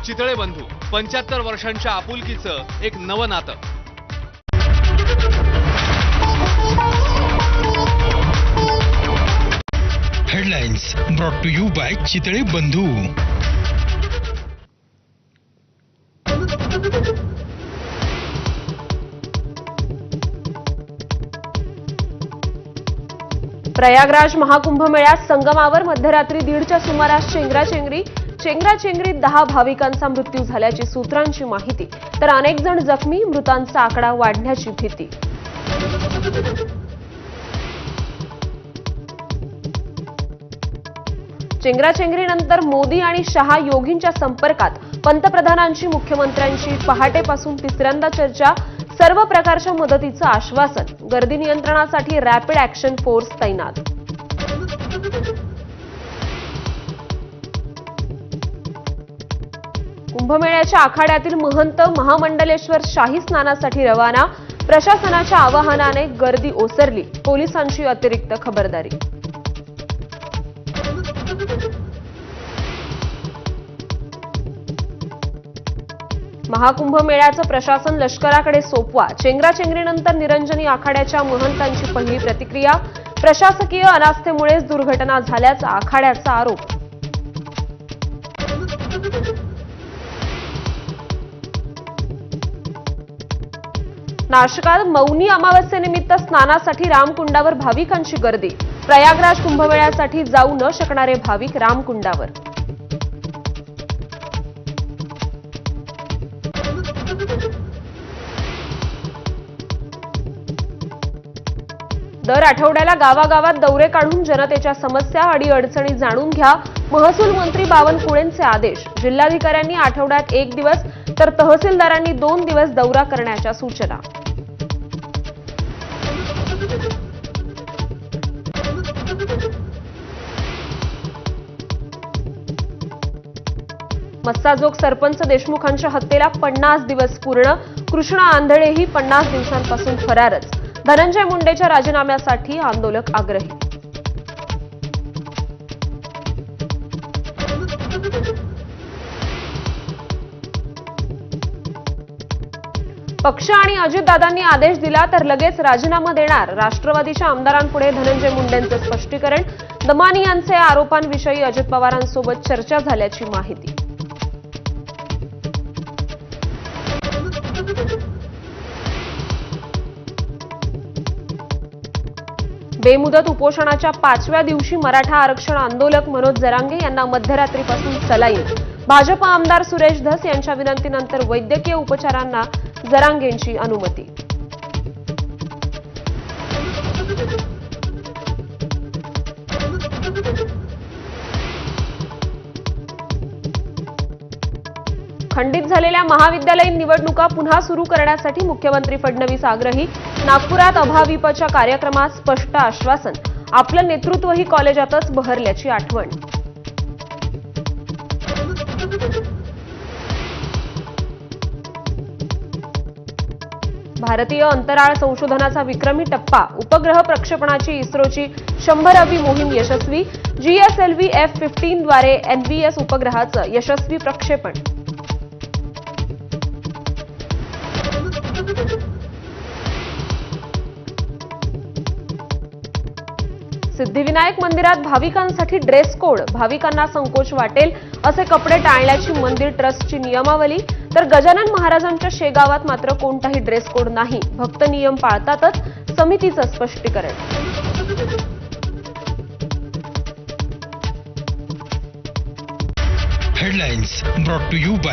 चितळे बंधू 75 वर्षांच्या आपुलकीचं एक नवं नातं. Headlines brought to you by Chitale Bandhu. Prayagraj Mahakumbh मेळ्यात संगमावर मध्यरात्री 1:30च्या सुमारास चेंगराचेंगरीत 10 भाविकांचा मृत्यू झाल्याची सूत्रांची माहिती, तर अनेक जण जखमी, मृतांचा आकडा वाढण्याची भीती. चेंगराचेंगरीनंतर मोदी आणि शहा योगींच्या संपर्कात. पंतप्रधानांची मुख्यमंत्र्यांशी पहाटेपासून तिसऱ्यांदा चर्चा. सर्व प्रकारच्या मदतीचं आश्वासन. गर्दी नियंत्रणासाठी रॅपिड ऍक्शन फोर्स तैनात. कुंभमेळ्याच्या आखाड्यातील महंत महामंडलेश्वर शाही स्नानासाठी रवाना. प्रशासनाच्या आवाहनाने गर्दी ओसरली. पोलिसांची अतिरिक्त खबरदारी. महाकुंभ मेळ्याचं प्रशासन लष्कराकडे सोपवा. चेंगराचेंगरीनंतर निरंजनी आखाड्याच्या महंतांची पहिली प्रतिक्रिया. प्रशासकीय अनास्थेमुळेच दुर्घटना झाल्याचा आखाड्याचा आरोप. नाशिकात मौनी अमावस्येनिमित्त स्नानासाठी रामकुंडावर भाविकांची गर्दी. प्रयागराज कुंभमेळ्यासाठी जाऊ न शकणारे भाविक रामकुंडावर. दर आठवड्याला गावागावात दौरे काढून जनतेच्या समस्या अडीअडचणी जाणून घ्या. महसूल मंत्री बावनकुळेंचे आदेश. जिल्हाधिकाऱ्यांनी आठवड्यात 1 दिवस तर तहसीलदारांनी 2 दिवस दौरा करण्याच्या सूचना. मस्साजोग सरपंच देशमुखांच्या हत्येला 50 दिवस पूर्ण. कृष्णा आंधळेही 50 दिवसांपासून फरारच. धनंजय मुंडेच्या राजीनाम्यासाठी आंदोलक आग्रही. पक्ष आणि अजितदादांनी आदेश दिला तर लगेच राजीनामा देणार. राष्ट्रवादीच्या आमदारांपुढे धनंजय मुंडेंचे स्पष्टीकरण. दमानी यांचे आरोपांविषयी अजित पवारांसोबत चर्चा झाल्याची माहिती. बेमुदत उपोषणाच्या 5व्या दिवशी मराठा आरक्षण आंदोलक मनोज जरांगे यांना मध्यरात्रीपासून सलाईन. भाजप आमदार सुरेश धस यांच्या विनंतीनंतर वैद्यकीय उपचारांना जरांगेंची अनुमती. खंडित झालेल्या महाविद्यालयीन निवडणुका पुन्हा सुरू करण्यासाठी मुख्यमंत्री फडणवीस आग्रही. नागपुरात अभाविपच्या कार्यक्रमात स्पष्ट आश्वासन. आपलं नेतृत्वही कॉलेजातच बहरल्याची आठवण. भारतीय अंतराळ संशोधनाचा विक्रमी टप्पा. उपग्रह प्रक्षेपणाची इस्रोची 100वी मोहीम यशस्वी. GSLV F-15 द्वारे NVS उपग्रहाचं यशस्वी प्रक्षेपण. सिद्धिविनायक मंदिरात भाविकांसाठी ड्रेस कोड. भाविकांना संकोच वाटेल असे कपडे टाळण्याची मंदिर ट्रस्टची नियमावली. तर गजानन महाराजांच्या शेगावात मात्र कोणताही ड्रेस कोड नाही. भक्त नियम पाळतातच. समितीचं स्पष्टीकरण. Headlines brought to you bye